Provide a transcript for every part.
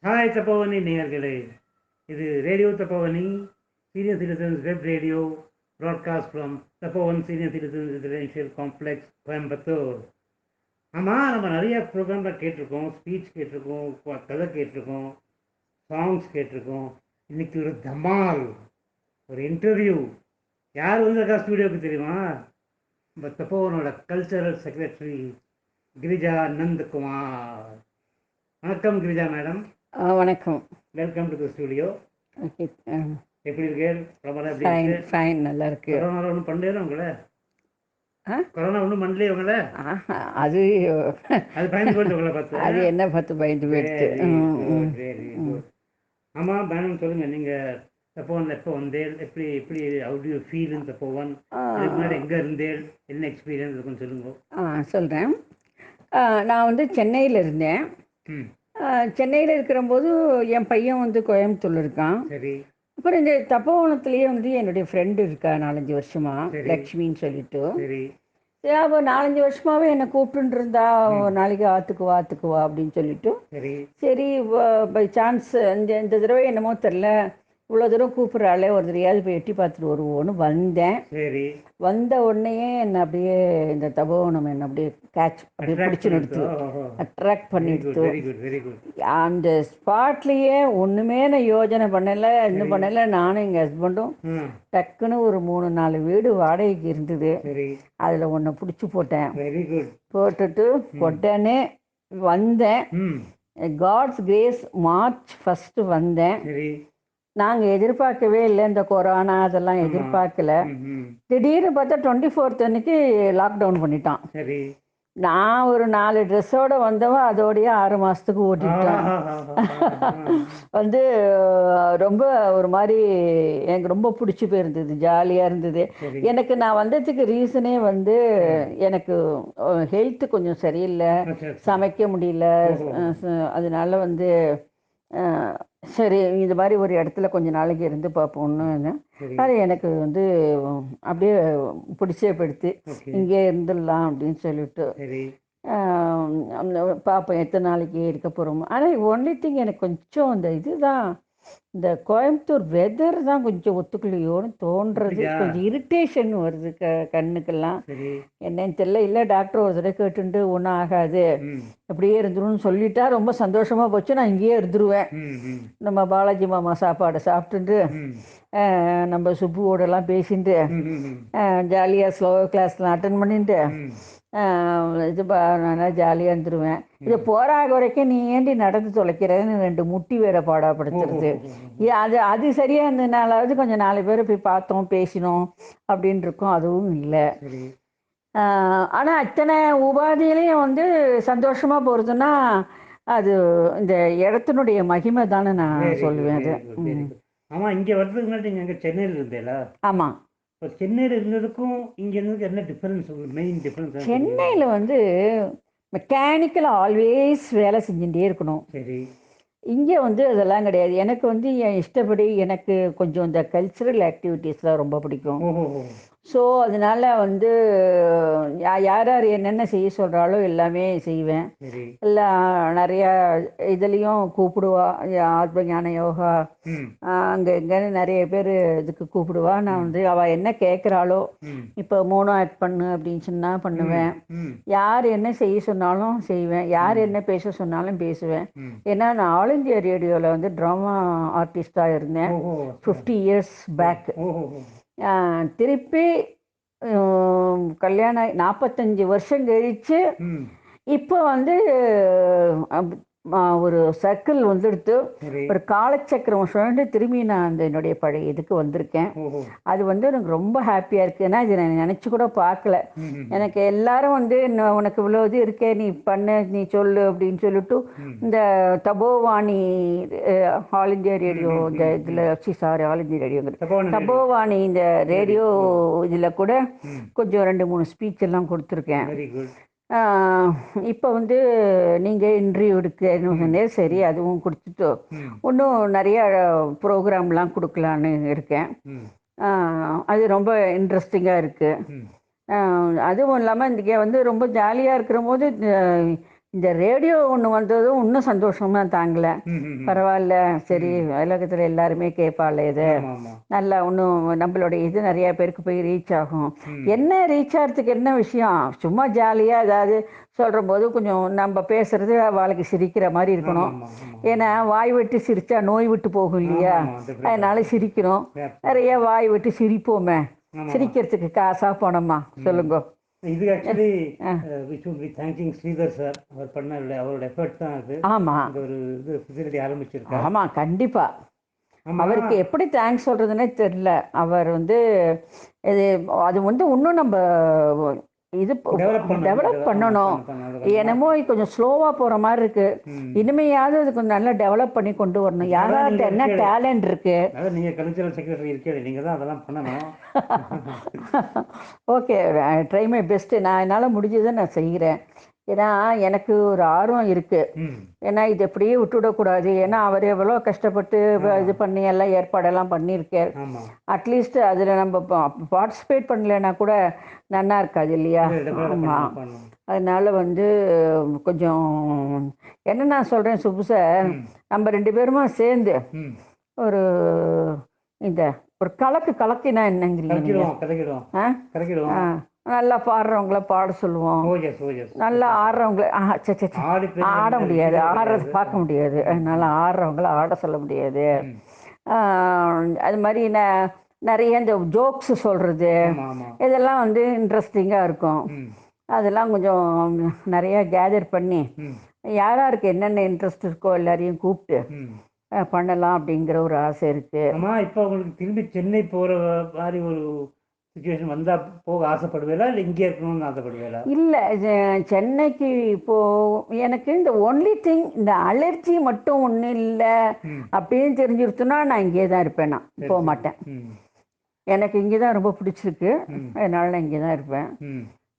Hi Tapovani நேயர்களே, இது radio Tapovani senior citizens web radio broadcast from Tapovan senior citizens residential complex Coimbatore. ஆமாம், நம்ம நிறைய ப்ரோக்ராமில் கேட்டிருக்கோம், ஸ்பீச் கேட்டிருக்கோம், கதை கேட்டிருக்கோம், சாங்ஸ் கேட்டிருக்கோம். இன்னைக்கு ஒரு தமால், ஒரு இன்டர்வியூ. யார் வந்திருக்கா ஸ்டூடியோவுக்கு தெரியுமா? நம்ம தப்போவனோட கல்ச்சரல் செக்ரட்டரி கிரிஜா நந்தகுமார். வணக்கம் கிரிஜா மேடம். வணக்கம். Welcome to the studio. Okay. எப்படி இருக்கு? கொரோனா எப்படி ஃபைன் இருக்கு? ஃபைன், நல்லா இருக்கு. கொரோனா ஒன்றும் பண்ணலையா உங்களை? கொரோனா ஒன்றும் பண்ணலையே உங்களை? அது அது பயந்து போயிட்டு உங்களை பார்த்து. அது என்ன பார்த்து பயந்து போயிடுச்சு. Very good. ஆமாம் மேடம், சொல்லுங்கள். நீங்கள் தப்போவன் எப்போ வந்தேன், எப்படி எப்படி how do you feel in Tapovan? அதுக்கு முன்னாடி எங்கே இருந்தேன், என்ன எக்ஸ்பீரியன்ஸ் இருக்குன்னு சொல்லுங்க. சொல்கிறேன். நான் வந்து சென்னையில் இருந்தேன். சென்னையில் இருக்கிறபோது என் பையன் வந்து கோயம்புத்தூர் இருக்கான். சரி. அப்புறம் இந்த தப்போவனத்துலேயே வந்து என்னுடைய ஃப்ரெண்டு இருக்கா 4-5 வருஷமா, லக்ஷ்மின்னு சொல்லிட்டு. சரி. அவள் 4-5 வருஷமாகவே என்னை கூப்பிட்டு இருந்தா, ஒரு நாளைக்கு ஆற்றுக்கு வா அப்படின்னு சொல்லிட்டு. சரி, பை சான்ஸ் இந்த தடவை என்னமோ தெரில, இவ்வளோ தூரம் கூப்பிட்றாளே, ஒரு தடையாவது போய் எட்டி பார்த்துட்டு வருவோன்னு வந்தேன். சரி. வந்த உடனேயே என்னை அப்படியே இந்த தபோவனம் என்னை அப்படியே அப்படியே பிடிச்சி நிறுத்து, அட்ராக்ட் பண்ணிடுத்து. அந்த ஸ்பாட்லேயே ஒன்றுமே நான் யோஜனை பண்ணலை, இன்னும் பண்ணலை. நானும் எங்கள் ஹஸ்பண்டும் டக்குன்னு ஒரு 3-4 வீடு வாடகைக்கு இருந்தது. அதில் ஒன்று பிடிச்சி போட்டேன். போட்டுட்டு உடனே வந்தேன். காட்ஸ் கிரேஸ், மார்ச் 1 வந்தேன். நாங்கள் எதிர்பார்க்கவே இல்லை, இந்த கொரோனா அதெல்லாம் எதிர்பார்க்கல. திடீர்னு பார்த்தா 24th அன்னைக்கு லாக்டவுன் பண்ணிட்டான். நான் ஒரு 4 ட்ரெஸ்ஸோடு வந்தவன் அதோடைய 6 மாதத்துக்கு ஓட்டிட்டான். வந்து ரொம்ப ஒரு மாதிரி எனக்கு ரொம்ப பிடிச்சி போயிருந்தது, ஜாலியாக இருந்தது. எனக்கு நான் வந்ததுக்கு ரீசனே வந்து எனக்கு ஹெல்த்து கொஞ்சம் சரியில்லை, சமைக்க முடியல. அதனால வந்து சரி, இது மாதிரி ஒரு இடத்துல கொஞ்ச நாளைக்கு இருந்து பார்ப்போம்னு. அது எனக்கு வந்து அப்படியே பிடிச்சே படுத்து இங்கே இருந்துடலாம் அப்படின்னு சொல்லிட்டு பார்ப்போம் எத்தனை நாளைக்கு இருக்க போகிறோமோ. ஆனால் ஒன்லி திங், எனக்கு கொஞ்சம் இந்த இதுதான், இந்த கோயம்புத்தூர் வெதர் தான் கொஞ்சம் ஒத்துக்கலையோன்னு தோன்றது. கொஞ்சம் இரிட்டேஷன் வருது கண்ணுக்கெல்லாம். என்னன்னு தெரியல. இல்லை, டாக்டர் ஒரு தடவை கேட்டுட்டு ஒன்றும் ஆகாது, அப்படியே இருந்துருன்னு சொல்லிட்டா ரொம்ப சந்தோஷமாக போச்சு. நான் இங்கேயே இருந்துருவேன். நம்ம பாலாஜி மாமா சாப்பாடை சாப்பிட்டுட்டு நம்ம சுப்புவோடலாம் பேசிட்டு ஜாலியாக ஸ்லோ கிளாஸ்லாம் அட்டன் பண்ணிட்டு இது நான் ஜாலியாக இருந்துருவேன். இது போராக வரைக்கும் நீ ஏண்டி நடந்து தொலைக்கிறதுன்னு 2 முட்டி வேற பாடாப்படுத்துறது. அது சரியாக இருந்ததுனாலாவது கொஞ்சம் 4 பேரை போய் பார்த்தோம், பேசினோம் அப்படின்னு இருக்கோம். அதுவும் இல்லை. ஆனால் அத்தனை உபாதியிலையும் வந்து சந்தோஷமாக போகிறதுன்னா அது இந்த இடத்தினுடைய மகிமை தானே நான் சொல்லுவேன். அது ஆமாம். இங்கே வர்றதுக்கு முன்னாடி நீங்கள் எங்கே சென்னையில் இருந்தேங்களா? ஆமாம். இப்போ சென்னையில் இருந்ததுக்கும் இங்கே இருந்ததுக்கு என்ன டிஃப்ரென்ஸ், மெயின் டிஃப்ரென்ஸ்? சென்னையில் வந்து மெக்கானிக்கலாக ஆல்வேஸ் வேலை செஞ்சுட்டே இருக்கணும். சரி. இங்கே வந்து அதெல்லாம் கிடையாது. எனக்கு வந்து என் இஷ்டப்படி, எனக்கு கொஞ்சம் இந்த கல்ச்சுரல் ஆக்டிவிட்டீஸ்லாம் ரொம்ப பிடிக்கும். ஸோ அதனால் வந்து யார் யார் என்னென்ன செய்ய சொல்கிறாலோ எல்லாமே செய்வேன். எல்லாம் நிறையா இதுலேயும் கூப்பிடுவா, ஆத்ம ஞான யோகா அங்கே இங்கேன்னு நிறைய பேர் இதுக்கு கூப்பிடுவா. நான் வந்து அவள் என்ன கேட்குறாளோ, இப்போ மோனோ ஆக்ட் பண்ணு அப்படின்னு சொன்னால் பண்ணுவேன். யார் என்ன செய்ய சொன்னாலும் செய்வேன், யார் என்ன பேச சொன்னாலும் பேசுவேன். ஏன்னா நான் ஆல் இந்தியா ரேடியோவில் வந்து ட்ராமா ஆர்டிஸ்டாக இருந்தேன் 50 years பேக். திருப்பி கல்யாணம் 45 வருஷம் கழித்து இப்போ வந்து ஒரு சர்க்கிள் வந்துடுத்து, ஒரு காலச்சக்கரம் சுழண்டு திரும்பி நான் அந்த என்னுடைய பழைய இதுக்கு வந்திருக்கேன். அது வந்து எனக்கு ரொம்ப ஹாப்பியாக இருக்குது. ஏன்னா இது நான் நினச்சி கூட பார்க்கல. எனக்கு எல்லாரும் வந்து உனக்கு இவ்வளோ இது இருக்கே, நீ பண்ண, நீ சொல்லு அப்படின்னு சொல்லிட்டு இந்த தபோவாணி ஆல் இந்தியா ரேடியோ இந்த இதில் ஆல் இந்தியா ரேடியோங்கிற தபோவாணி இந்த ரேடியோ இதில் கூட கொஞ்சம் 2-3 ஸ்பீச் எல்லாம் கொடுத்துருக்கேன். இப்போ வந்து நீங்கள் இன்டர்வியூ எடுக்க சரி, அதுவும் கொடுத்துட்டு இன்னும் நிறைய ப்ரோக்ராம்லாம் கொடுக்கலான்னு இருக்கேன். அது ரொம்ப இன்ட்ரெஸ்டிங்காக இருக்குது. அதுவும் இல்லாமல் இங்கே வந்து ரொம்ப ஜாலியாக இருக்கிற போது இந்த ரேடியோ ஒன்று வந்ததும் இன்னும் சந்தோஷமா தாங்கல. பரவாயில்ல, சரி உலகத்தில் எல்லாருமே கேட்பாள், இது நல்லா இன்னும் நம்மளுடைய இது நிறைய பேருக்கு போய் ரீச் ஆகும். என்ன ரீச் ஆகிறதுக்கு என்ன விஷயம், சும்மா ஜாலியாக ஏதாவது சொல்கிற போது கொஞ்சம் நம்ம பேசுறது அவளுக்கு சிரிக்கிற மாதிரி இருக்கணும். ஏன்னா வாய் விட்டு சிரிச்சா நோய் விட்டு போகும் இல்லையா, அதனால சிரிக்கிறோம். நிறைய வாய் விட்டு சிரிப்போமே, சிரிக்கிறதுக்கு காசா பணமா சொல்லுங்க. இது actually we should be thanking Sridhar sir. அவர் பண்ண அவரோட எஃபர்ட் தான் அது. ஆமாம், ஒரு இது ஃபெசிலிட்டி ஆரம்பிச்சிருக்காரு. ஆமாம், கண்டிப்பாக. அவருக்கு எப்படி தேங்க்ஸ் சொல்கிறதுனே தெரில. அவர் வந்து இது அது வந்து இன்னும் நம்ம இது டெவலப் பண்ணணும். என்னமோ கொஞ்சம் ஸ்லோவாக போகிற மாதிரி இருக்குது. இனிமையாவது அது கொஞ்சம் நல்லா டெவலப் பண்ணி கொண்டு வரணும். யாராவது என்ன டேலண்ட் இருக்கு. நீங்கள் கல்ச்சரல் செக்ரட்டரி இருக்கே, நீங்கள் தான் அதெல்லாம் பண்ணணும். Okay, try my best. நான் என்னால் முடிஞ்சதை நான் செய்கிறேன். ஏன்னா எனக்கு ஒரு ஆர்வம் இருக்குது. ஏன்னா இது எப்படியே விட்டுவிடக்கூடாது. ஏன்னா அவர் எவ்வளோ கஷ்டப்பட்டு இது பண்ணி எல்லாம் ஏற்பாடெல்லாம் பண்ணியிருக்கார். அட்லீஸ்ட் அதில் நம்ம பார்ட்டிசிபேட் பண்ணலைன்னா கூட நல்லா இருக்காது இல்லையா. ஆமாம், அதனால வந்து கொஞ்சம் என்ன நான் சொல்கிறேன் சுப்பு சார், நம்ம 2 பேருமா சேர்ந்து ஒரு இந்த ஒரு கலக்கினா என்னங்கிறீங்க. நல்லா பாடுறவங்கள பாட சொல்லுவோம், நல்லா ஆடுறவங்கள ஆட முடியாது, ஆடுறது பார்க்க முடியாது, அதனால ஆடுறவங்கள ஆட சொல்ல முடியாது. அது மாதிரி நிறைய இந்த ஜோக்ஸ் சொல்கிறது இதெல்லாம் வந்து இன்ட்ரெஸ்டிங்காக இருக்கும். அதெல்லாம் கொஞ்சம் நிறைய கேதர் பண்ணி யாராருக்கு என்னென்ன இன்ட்ரெஸ்ட் இருக்கோ எல்லாரையும் கூப்பிட்டு பண்ணலாம் அப்படிங்கிற ஒரு ஆசை இருக்கு. இப்போ உங்களுக்கு திரும்பி சென்னை போகிற மாதிரி ஒரு சிச்சுவேஷன் வந்தால் போக ஆசைப்படுவேலா, இல்லை இங்கே இருக்கணும்னு ஆசைப்படுவேலா? இல்லை, சென்னைக்கு இப்போது எனக்கு இந்த ஒன்லி திங் இந்த அலர்ஜி மட்டும் ஒன்றும் இல்லை அப்படின்னு தெரிஞ்சிருச்சுன்னா நான் இங்கே தான் இருப்பேன். நான் போக மாட்டேன். எனக்கு இங்கே தான் ரொம்ப பிடிச்சிருக்கு, அதனால நான் இங்கே தான் இருப்பேன்.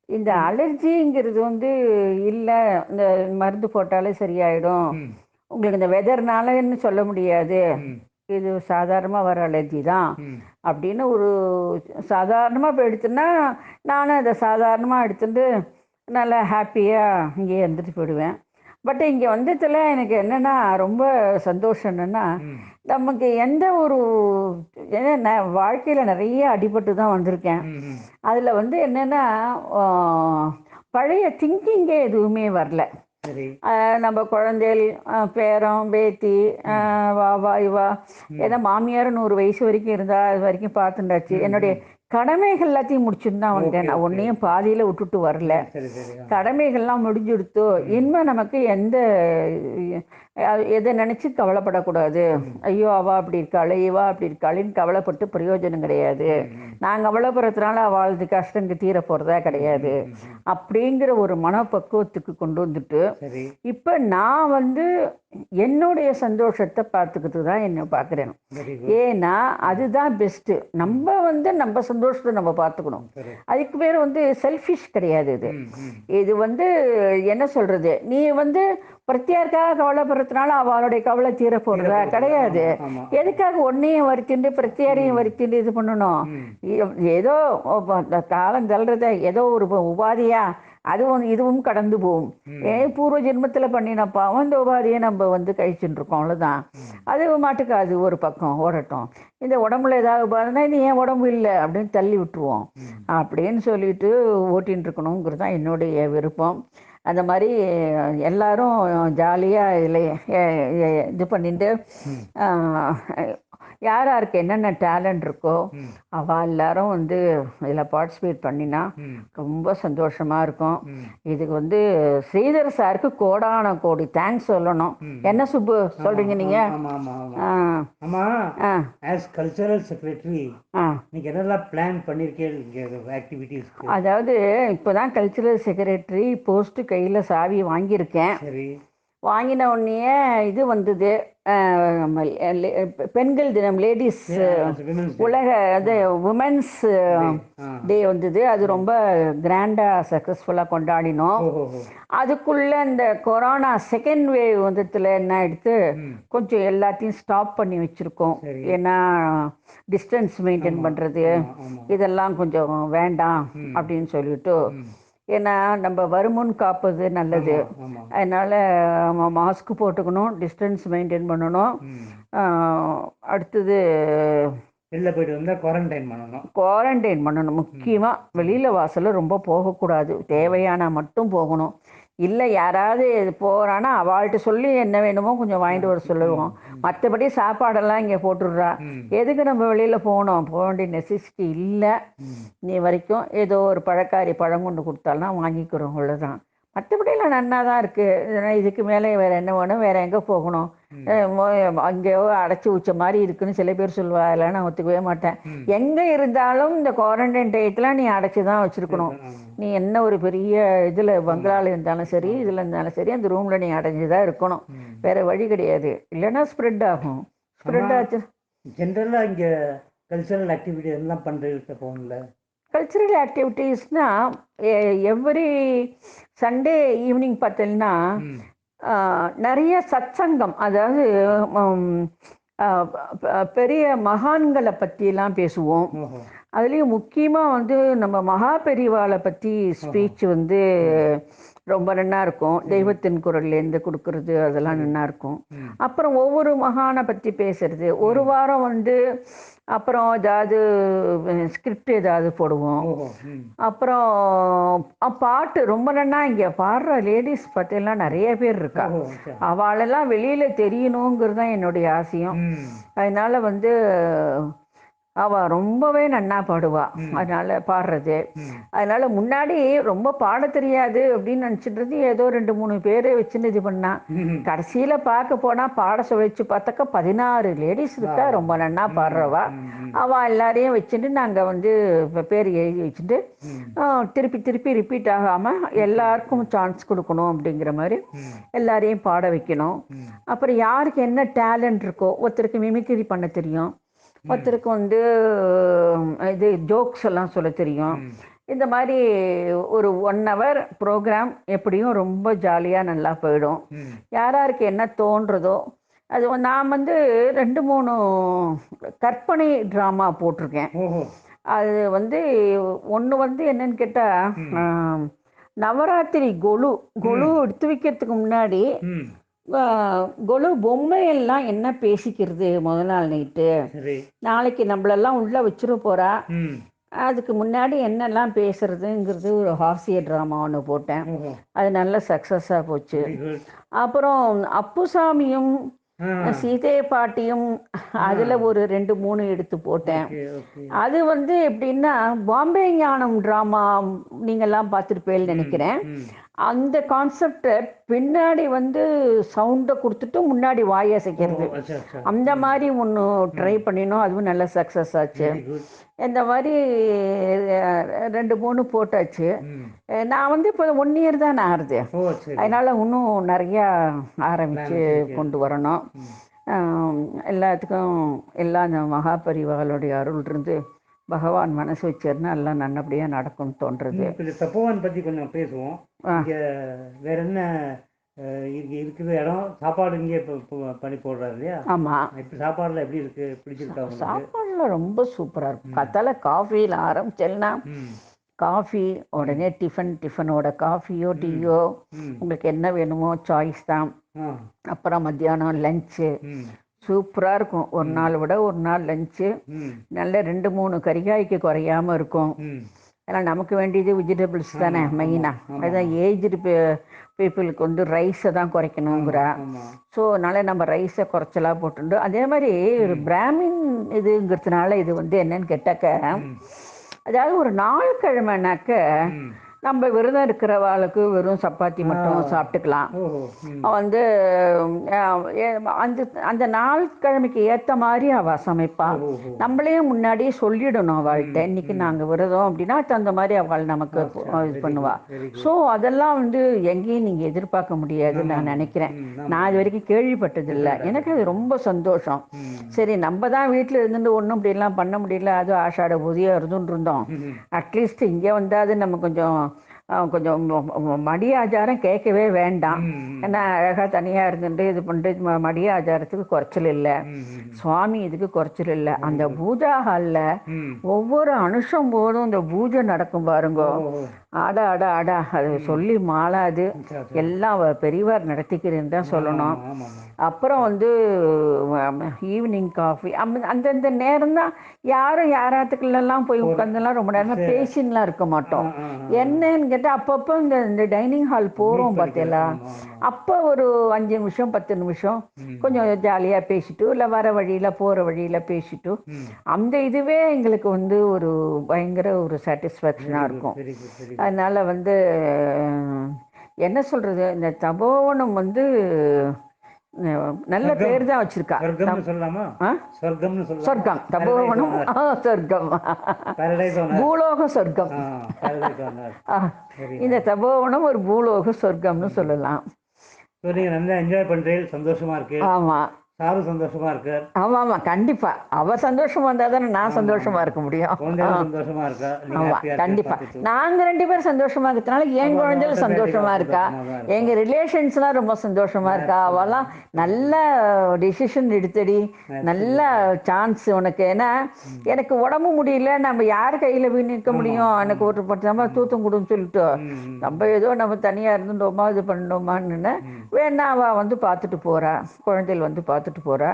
இந்த அலர்ஜிங்கிறது வந்து இல்லை, இந்த மருந்து போட்டாலே சரியாயிடும், உங்களுக்கு இந்த வெதர்னாலன்னு சொல்ல முடியாது, இது சாதாரணமாக வர அலர்ஜி தான் அப்படின்னு ஒரு சாதாரணமாக இப்போ எடுத்துன்னா நானும் அதை சாதாரணமாக எடுத்துட்டு நல்லா ஹாப்பியாக இங்கே இருந்துட்டு போயிடுவேன். பட் இங்கே வந்ததில் எனக்கு என்னென்னா ரொம்ப சந்தோஷம் என்னென்னா, நமக்கு எந்த ஒரு ஏன்னா நான் வாழ்க்கையில் நிறைய அடிபட்டு தான் வந்திருக்கேன். அதில் வந்து என்னென்னா பழைய திங்கிங்கே எதுவுமே வரல. நம்ம குழந்தைகள், பேரம், பேத்தி, வா இவா, ஏன்னா மாமியார் 100 வயசு வரைக்கும் இருந்தா அது வரைக்கும் பார்த்துட்டாச்சு. என்னுடைய கடமைகள் எல்லாத்தையும் முடிச்சுட்டு தான் வந்தேன். நான் ஒன்றையும் பாதியில் விட்டுட்டு வரல. கடமைகள்லாம் முடிஞ்சுடுத்தோ இனிமேல் நமக்கு எந்த எதை நினச்சி கவலைப்படக்கூடாது. ஐயோ அவள் அப்படி இருக்காள், இவா அப்படி இருக்காளின்னு கவலைப்பட்டு பிரயோஜனம் கிடையாது. நாங்கள் கவலைப்படுறதுனால அவளுக்கு கஷ்டங்க தீர போகிறதா கிடையாது அப்படிங்கிற ஒரு மனப்பக்குவத்துக்கு கொண்டு வந்துட்டு இப்போ நான் வந்து என்னுடைய சந்தோஷத்தை பார்த்துக்கிட்டு தான் என்ன பார்க்குறேன். ஏன்னா அதுதான் பெஸ்ட்டு. நம்ம வந்து நம்ம சந்தோஷத்தை நம்ம பார்த்துக்கணும். அதுக்கு பேர் வந்து செல்ஃபிஷ் கிடையாது. இது வந்து என்ன சொல்கிறது, நீ வந்து பிரத்தியாருக்காக கவலைப்படுறதுனால அவளுடைய கவலை தீர போடுறதா கிடையாது. எதுக்காக ஒன்னையும் வருத்திண்டு பிரத்தியாரையும் வருத்திண்டு இது பண்ணணும். ஏதோ காலம் தள்ளுறத ஏதோ ஒரு உபாதியா அதுவும் இதுவும் கடந்து போகும். பூர்வ ஜென்மத்தில் பண்ணின பாவம் இந்த உபாதியை நம்ம வந்து கழிச்சுட்டு இருக்கோம், அவ்வளோதான். அது மாட்டுக்கு அது ஒரு பக்கம் ஓடட்டும். இந்த உடம்புல ஏதாவது உபாதினா இது ஏன் உடம்பு இல்லை அப்படின்னு தள்ளி விட்டுருவோம் அப்படின்னு சொல்லிட்டு ஓட்டின்னு இருக்கணுங்கிறது தான் என்னுடைய விருப்பம். அந்த மாதிரி எல்லாரும் ஜாலியாக இதில் இது பண்ணிட்டு யார் யாருக்கு என்னென்ன டேலண்ட் இருக்கோ அவள் எல்லாரும் வந்து இதில் பார்ட்டிசிபேட் பண்ணினா ரொம்ப சந்தோஷமாக இருக்கும். இதுக்கு வந்து ஸ்ரீதர் சாருக்கு கோடான கோடி தேங்க்ஸ் சொல்லணும். என்ன சுப்பு சொல்கிறீங்க நீங்கள்? கல்ச்சரல் செக்ரட்டரி நீங்கள் என்னெல்லாம் பிளான் பண்ணியிருக்கீங்க ஆக்டிவிட்டீஸ்? அதாவது இப்போ தான் கல்ச்சரல் செக்ரட்டரி போஸ்ட்டு கையில் சாவி வாங்கியிருக்கேன். வாங்கின உடனே இது வந்தது, பெண்கள் தினம், லேடிஸ் உலக அது உமன்ஸ் டே வந்தது. அது ரொம்ப கிராண்டாக சக்ஸஸ்ஃபுல்லாக கொண்டாடினோம். அதுக்குள்ளே இந்த கொரோனா செகண்ட் வேவ் வந்ததுல என்ன எடுத்து கொஞ்சம் எல்லாத்தையும் ஸ்டாப் பண்ணி வச்சுருக்கோம். ஏன்னா டிஸ்டன்ஸ் மெயின்டைன் பண்ணுறது இதெல்லாம் கொஞ்சம் வேண்டாம் அப்படின்னு சொல்லிட்டு ஏன்னா நம்ம வருமுன் காப்பது நல்லது. ஆமா. அதனால் மாஸ்க் போட்டுக்கணும், டிஸ்டன்ஸ் மெயின்டைன் பண்ணணும். ம். அடுத்தது வெளில போயிட்டு வந்தால் குவாரண்டைன் பண்ணணும். முக்கியமாக வெளியில் வாசலில் ரொம்ப போகக்கூடாது. தேவையான மட்டும் போகணும். இல்லை யாராவது போகிறான்னா அவள்கிட்ட சொல்லி என்ன வேணுமோ கொஞ்சம் வாங்கிட்டு வர சொல்லுவோம். மற்றபடி சாப்பாடெல்லாம் இங்கே போட்டுடுறா. எதுக்கு நம்ம வெளியில் போகணும்? போக வேண்டிய நெசசிட்டி இல்லை. நீ வரைக்கும் ஏதோ ஒரு பழக்காரி பழம் கொண்டு கொடுத்தாலும் வாங்கிக்கிறோம், அவ்வளோதான். மற்றபடியெல்லாம் நன்னா தான் இருக்குது. இதுக்கு மேலே வேறு என்ன வேணும்? வேறு எங்கே போகணும்? அங்கேயோ அடைச்சி வச்ச மாதிரி இருக்குன்னு சில பேர் சொல்லுவா. அதெல்லாம் நான் ஒத்துக்கவே மாட்டேன். எங்கே இருந்தாலும் இந்த குவாரண்டைன் டயத்தில் நீ அடைச்சி தான் வச்சுருக்கணும். நீ என்ன ஒரு பெரிய இதில் பங்களாவில் இருந்தாலும் சரி, இதில் இருந்தாலும் சரி, அந்த ரூமில் நீ அடைஞ்சு தான் இருக்கணும். வேறு வழி கிடையாது. இல்லைன்னா ஸ்ப்ரெட் ஆகும். ஸ்ப்ரெட் ஆச்சு. ஜென்ரலாக இங்கே கல்ச்சரல் ஆக்டிவிட்டி எல்லாம் பண்ணுறது போகல. கல்ச்சுரல் ஆக்டிவிட்டீஸ்னால் எவ்ரி சண்டே ஈவினிங் பார்த்தீங்கன்னா நிறைய சத்சங்கம், அதாவது பெரிய மகான்களை பற்றியெல்லாம் பேசுவோம். அதுலேயும் முக்கியமாக வந்து நம்ம மகா பெரிவாளை பற்றி ஸ்பீச் வந்து ரொம்ப நல்லா இருக்கும். தெய்வத்தின் குரல்லேருந்து கொடுக்கறது அதெல்லாம் நல்லா இருக்கும். அப்புறம் ஒவ்வொரு மகானை பற்றி பேசுறது. ஒரு வாரம் வந்து அப்புறம் ஏதாவது ஸ்கிரிப்ட் ஏதாவது போடுவோம். அப்புறம் பாட்டு ரொம்ப நல்லா இங்கே பாடுற லேடிஸ் பார்த்தீங்கன்னா நிறைய பேர் இருக்கா. அவளெல்லாம் வெளியில் தெரியணுங்கிறது தான் என்னுடைய ஆசையும். அதனால வந்து அவள் ரொம்பவே நன்னா பாடுவா. அதனால பாடுறது. அதனால முன்னாடி ரொம்ப பாட தெரியாது அப்படின்னு நினச்சிட்டு ஏதோ 2-3 பேரை வச்சுன்னு இது பண்ணா. கடைசியில் பார்க்க போனால் பாட வச்சு பார்த்தாக்கா 16 லேடிஸ் இருக்கா, ரொம்ப நன்னா பாடுறவா. அவள் எல்லாரையும் வச்சுட்டு நாங்கள் வந்து பேர் எழுதி வச்சுட்டு திருப்பி திருப்பி ரிப்பீட் ஆகாமல் எல்லாருக்கும் சான்ஸ் கொடுக்கணும் அப்படிங்கிற மாதிரி எல்லாரையும் பாட வைக்கணும். அப்புறம் யாருக்கு என்ன டேலண்ட் இருக்கோ, ஒருத்தருக்கு மிமிக்ரி பண்ண தெரியும், ஒருத்தருக்கு வந்து இது ஜோக்ஸ் எல்லாம் சொல்ல தெரியும். இந்த மாதிரி ஒரு 1 hour ப்ரோக்ராம் எப்படியும் ரொம்ப ஜாலியாக நல்லா போயிடும். யாராருக்கு என்ன தோன்றதோ அது. நான் வந்து 2-3 கற்பனை ட்ராமா போட்டிருக்கேன். அது வந்து ஒன்று வந்து என்னன்னு கேட்டால், நவராத்திரி கொலு எடுத்து வைக்கிறதுக்கு முன்னாடி கொலு பொம்மையெல்லாம் என்ன பேசிக்கிறது முதல் நாள் நைட்டு, நாளைக்கு நம்மளெல்லாம் உள்ளே வச்சிட போகிறா, அதுக்கு முன்னாடி என்னெல்லாம் பேசுறதுங்கிறது ஒரு ஹாஸ்ய ட்ராமா ஒன்று போட்டேன். அது நல்ல சக்ஸஸாக போச்சு. அப்புறம் அப்புசாமியும் சீதை பாட்டியும் அதில் ஒரு 2-3 எடுத்து போட்டேன். அது வந்து எப்படின்னா பாம்பே ஞானம் ட்ராமா நீங்கள்லாம் பார்த்துருப்பேன்னு நினைக்கிறேன். அந்த கான்செப்டை பின்னாடி வந்து சவுண்டை கொடுத்துட்டு முன்னாடி வாயை அசைக்கிறது, அந்த மாதிரி ஒன்று ட்ரை பண்ணினோம். அதுவும் நல்ல சக்ஸஸ் ஆச்சு. இந்த மாதிரி 2-3 போட்டாச்சு. நான் வந்து இப்போ 1 year தான் ஆறுது. அதனால் இன்னும் நிறையா ஆரம்பித்து கொண்டு வரணும். எல்லாத்துக்கும் எல்லாம் இந்த மகாபரிவாளுடைய அருள் இருந்து பகவான் மனசு வச்சாருன்னா எல்லாம் நல்லபடியாக நடக்கும்னு தோன்றுறது. தப்போவன் பற்றி கொஞ்சம் பேசுவோம். வேற என்ன இருக்குது இடம்? சாப்பாடு இங்கே பண்ணி போடுறாரு இல்லையா? ஆமாம். இப்போ சாப்பாடுலாம் எப்படி இருக்கு? பிடிச்சிருக்கா? சாப்பாடுலாம் ரொம்ப சூப்பராக இருக்கும். கத்தால காஃபியில் ஆரம்பிச்சேன்னா காஃபி உடனே டிஃபனோட காஃபியோ டீயோ உங்களுக்கு என்ன வேணுமோ சாய்ஸ் தான். அப்புறம் மத்தியானம் லஞ்சு சூப்பராக இருக்கும். ஒரு நாள் விட ஒரு நாள் லஞ்சு நல்ல 2-3 கறிகாய்க்கு குறையாமல் இருக்கும். ஏன்னா நமக்கு வேண்டியது வெஜிடபிள்ஸ் தானே மெயினாக. அதுதான் ஏஜ்டு பீப்புளுக்கு வந்து ரைஸை தான் குறைக்கணுங்கிறா. ஸோ அதனால் நம்ம ரைஸை குறைச்சலாக போட்டுண்டு, அதே மாதிரி ஒரு பிராமின் இதுங்கிறதுனால இது வந்து என்னன்னு கேட்டாக்க, அதாவது ஒரு நாள் கிழமைனாக்க நம்ம விரதம் இருக்கிறவாளுக்கு வெறும் சப்பாத்தி மட்டும் சாப்பிட்டுக்கலாம். வந்து அந்த நாள் கிழமைக்கு ஏற்ற மாதிரி அவள் சமைப்பா. நம்மளே முன்னாடியே சொல்லிடணும் அவள்கிட்ட, இன்னைக்கு நாங்கள் விரதம் அப்படின்னா அந்த மாதிரி அவள் நமக்கு இது பண்ணுவா. ஸோ அதெல்லாம் வந்து எங்கேயும் நீங்கள் எதிர்பார்க்க முடியாதுன்னு நான் நினைக்கிறேன். நான் இது வரைக்கும் கேள்விப்பட்டதில்லை. எனக்கு அது ரொம்ப சந்தோஷம். சரி, நம்ம தான் வீட்டில் இருந்துட்டு ஒன்றும் இப்படிலாம் பண்ண முடியல, அது ஆஷாட பூதியாக இருந்துட்டு இருந்தோம். அட்லீஸ்ட் இங்கே வந்தாது நம்ம கொஞ்சம் கொஞ்சம் மடி ஆச்சாரம் கேட்கவே வேண்டாம். ஏன்னா அழகாக தனியாக இருந்துட்டு இது பண்ணிட்டு மடி ஆச்சாரத்துக்கு குறைச்சல் இல்லை, சுவாமி இதுக்கு குறைச்சல் இல்லை. அந்த பூஜா ஹாலில் ஒவ்வொரு அனுஷம் போதும் இந்த பூஜை நடக்கும் பாருங்கோ, அட அட அட அது சொல்லி மாளாது. எல்லாம் பெரியவர் நடத்திக்கிறேன்னு தான் சொல்லணும். அப்புறம் வந்து ஈவினிங் காஃபி அந்தந்த நேரம் தான். யாரும் யாராத்துக்குள்ளெல்லாம் போய் உட்காந்துலாம் ரொம்ப நேரம் பேசின்லாம் இருக்க மாட்டோம். என்னன்னு கேட்டால் அப்பப்போ இந்த டைனிங் ஹால் போகிறோம் பார்த்தீங்களா, அப்போ ஒரு 5 நிமிஷம் 10 நிமிஷம் கொஞ்சம் ஜாலியாக பேசிட்டு, இல்லை வர வழியில் போகிற வழியில் பேசிட்டு, அந்த இதுவே எங்களுக்கு வந்து ஒரு பயங்கர ஒரு சாட்டிஸ்ஃபேக்ஷனாக இருக்கும். அதனால் வந்து என்ன சொல்கிறது, இந்த தபோவனம் வந்து நல்ல பேர் தான் வச்சிருக்கா. சொர்க்கம், தபோவனம் சொர்க்கம், பூலோக சொர்க்கம். இந்த தபோவனம் ஒரு பூலோக சொர்க்கம்னு சொல்லலாம். நல்லா என்ஜாய் பண்றீங்க, சந்தோஷமா இருக்கு. ஆமா, சாரு சந்தோஷமா இருக்கார். ஆமா ஆமா, கண்டிப்பா அவ சந்தோஷமா இருந்தா தானே நான் சந்தோஷமா இருக்க முடியும். சந்தோஷமா இருக்கா? ஆமா கண்டிப்பா, நாங்க 2 பேரும் சந்தோஷமா இருக்கிறதுனால என் குழந்தைகள் சந்தோஷமா இருக்கா, எங்க ரிலேஷன்ஸ்லாம் ரொம்ப சந்தோஷமா இருக்கா. அவெல்லாம் நல்ல டிசிஷன் எடுத்தடி, நல்ல சான்ஸ் உனக்கு. ஏன்னா எனக்கு உடம்பு முடியல, நம்ம யார் கையில போய் நிற்க முடியும், எனக்கு ஒரு பட்சமா தூத்தம் கொடுன்னு சொல்லிட்டு நம்ம ஏதோ நம்ம தனியா இருந்துட்டோமா இது பண்ணோமான்னு வேணா அவ வந்து பார்த்துட்டு போறா, குழந்தைகள் வந்து பார்த்துட்டு போறா,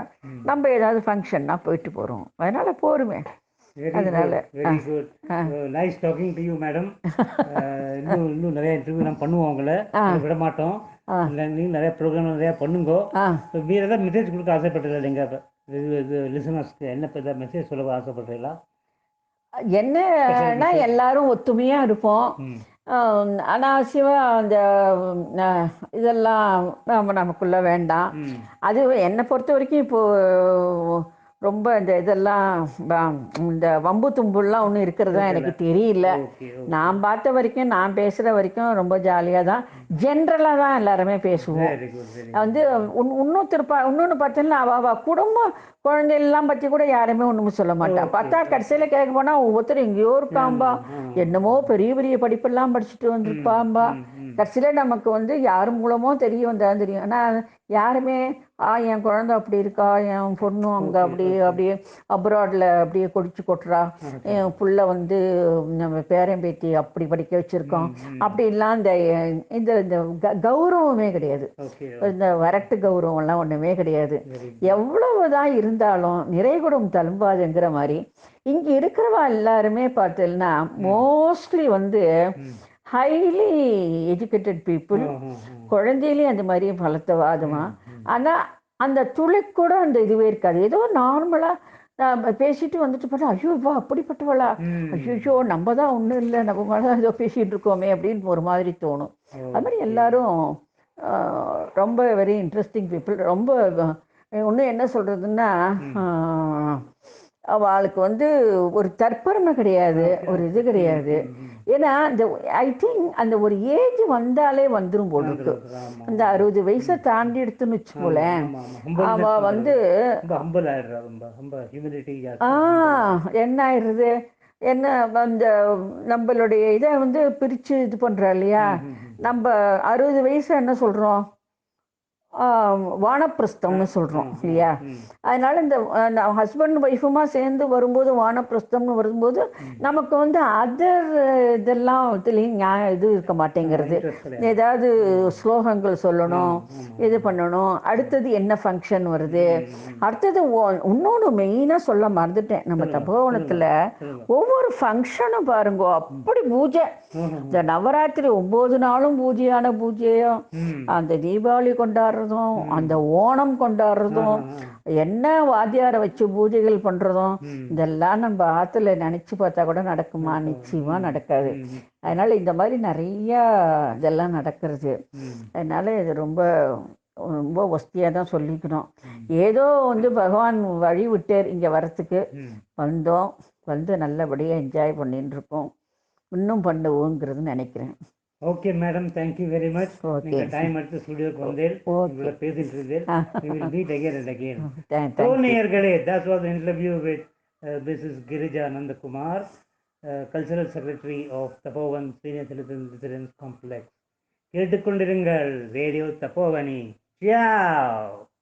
நம்ம ஏதாவது ஃபங்க்ஷன்னா போயிட்டு போறோம், அதனால போருமே. அதனால very good, nice talking to you madam. இன்னும் நிறைய இன்டர்வியூ நம்ம பண்ணுவோம், உங்களை விட மாட்டோம். நீங்கள் நிறைய ப்ரோக்ராம் நிறையா பண்ணுங்க. வேறு ஏதாவது மெசேஜ் கொடுக்க ஆசைப்பட்டீங்களா எங்கள் லிசனர்ஸ்க்கு? என்ன ஏதாவது மெசேஜ் சொல்ல ஆசைப்பட்டீங்களா? என்னன்னா எல்லாரும் ஒத்துமையா இருப்போம், அனாவசியமாக அந்த இதெல்லாம் நமக்குள்ள வேண்டாம். அது என்னை பொறுத்த வரைக்கும் இப்போது ரொம்ப இந்த இதெல்லாம் இந்த வம்பு தும்புலாம் ஒன்றும் இருக்கிறதா எனக்கு தெரியல. நான் பார்த்த வரைக்கும், நான் பேசுகிற வரைக்கும் ரொம்ப ஜாலியாக தான், ஜென்ரலாக தான் எல்லாருமே பேசுவோம். வந்து இன்னொன்று பார்த்தீங்கன்னா அவள் குடும்பம் குழந்தையெல்லாம் பற்றி கூட யாருமே ஒன்றும் சொல்ல மாட்டான். பார்த்தா கடைசியில் கேட்க போனால் ஒவ்வொருத்தர் எங்கேயோ இருக்காம்பா, என்னமோ பெரிய பெரிய படிப்பெல்லாம் படிச்சுட்டு வந்திருப்பாம்பா. கடைசியில் நமக்கு வந்து யார் மூலமோ தெரிய வந்தாலும் தெரியும். ஆனால் யாருமே என் குழந்தை அப்படி இருக்கா, என் பொண்ணும் அங்கே அப்படியே அப்ராடில் அப்படியே கொடிச்சு கொட்டுறா, என் புள்ள வந்து நம்ம பேரம்பேத்தி அப்படி படிக்க வச்சுருக்கோம் அப்படின்லாம் இந்த கௌரவமே கிடையாது. இந்த வரட்டு கௌரவம்லாம் ஒன்றுமே கிடையாது. எவ்வளவுதான் இருந்தாலும் நிறைகுடம் தழும்பாதுங்கிற மாதிரி இங்கே இருக்கிறவா எல்லாருமே பார்த்தீங்கன்னா மோஸ்ட்லி வந்து ஹைலி எஜுகேட்டட் பீப்புள். குழந்தையிலேயே அந்த மாதிரி பலத்தவாதமா. ஆனால் அந்த துளி கூட அந்த இதுவே இருக்காது. ஏதோ நார்மலாக பேசிட்டு வந்துட்டு பார்த்தா ஐயோப்பா அப்படிப்பட்டவளா, ஐயோ நம்ம தான் ஒன்றும் இல்லை, நம்ம மேலே ஏதோ பேசிகிட்டு இருக்கோமே அப்படின்னு ஒரு மாதிரி தோணும். அது மாதிரி எல்லாரும் ரொம்ப வெரி இன்ட்ரெஸ்டிங் பீப்புள். ரொம்ப ஒன்றும் என்ன சொல்கிறதுன்னா, அவளுக்கு வந்து ஒரு தற்பெருமை கிடையாது, ஒரு இது கிடையாது. ஏன்னா அந்த ஐ திங்க் அந்த ஒரு ஏஜ் வந்தாலே வந்துடும் போல் இருக்கு. அந்த 60 வயசை தாண்டி எடுத்துன்னு வச்சுக்கோளேன், அவ வந்து என்ன ஆயிடுறது, என்ன அந்த நம்மளுடைய இதை வந்து பிரித்து இது பண்ணுறா இல்லையா. நம்ம 60 வயசு என்ன சொல்கிறோம், வானப்பிரஸ்தம்னு சொல்கிறோம் இல்லையா. அதனால் இந்த ஹஸ்பண்ட் ஒய்ஃபுமா சேர்ந்து வரும்போது வானப்பிரஸ்தம்னு வரும்போது நமக்கு வந்து அதர் இதெல்லாம் இதுலேயும் இது இருக்க மாட்டேங்கிறது. ஏதாவது ஸ்லோகங்கள் சொல்லணும், இது பண்ணணும், அடுத்தது என்ன ஃபங்க்ஷன் வருது, அடுத்தது இன்னொன்று மெயினாக சொல்ல மறந்துட்டேன். நம்ம தபோவனத்தில் ஒவ்வொரு ஃபங்க்ஷனும் பாருங்கோ அப்படி பூஜை. இந்த நவராத்திரி 9 நாளும் பூஜையான பூஜையும், அந்த தீபாவளி கொண்டாடுறதும், அந்த ஓணம் கொண்டாடுறதும், என்ன வாத்தியாரை வச்சு பூஜைகள் பண்றதும், இதெல்லாம் நம்ம ஆத்துல நினைச்சு பார்த்தா கூட நடக்குமா? நிச்சயமா நடக்காது. அதனால இந்த மாதிரி நிறைய இதெல்லாம் நடக்கிறது. அதனால இது ரொம்ப ரொம்ப வசதியாக தான் சொல்லிக்கணும். ஏதோ வந்து பகவான் வழி விட்டார் இங்கே வரத்துக்கு, வந்தோம், வந்து நல்லபடியாக என்ஜாய் பண்ணிட்டு இருக்கோம், இன்னும் பண்ணுவோங்கிறது நினைக்கிறேன். Okay madam, thank you very much. நீங்கள் டைம் எடுத்து ஸ்டுடியோக்கு வந்தேன், உங்களை பேசிட்டு இருந்தேன். We will meet again and again. நேயர்களே, that was an interview with Mrs. Girija Nandakumar. Cultural secretary of Tapovan senior citizen residence complex. கேட்டுக்கொண்டிருங்கள் ரேடியோ தபோவனி. சியாவ்.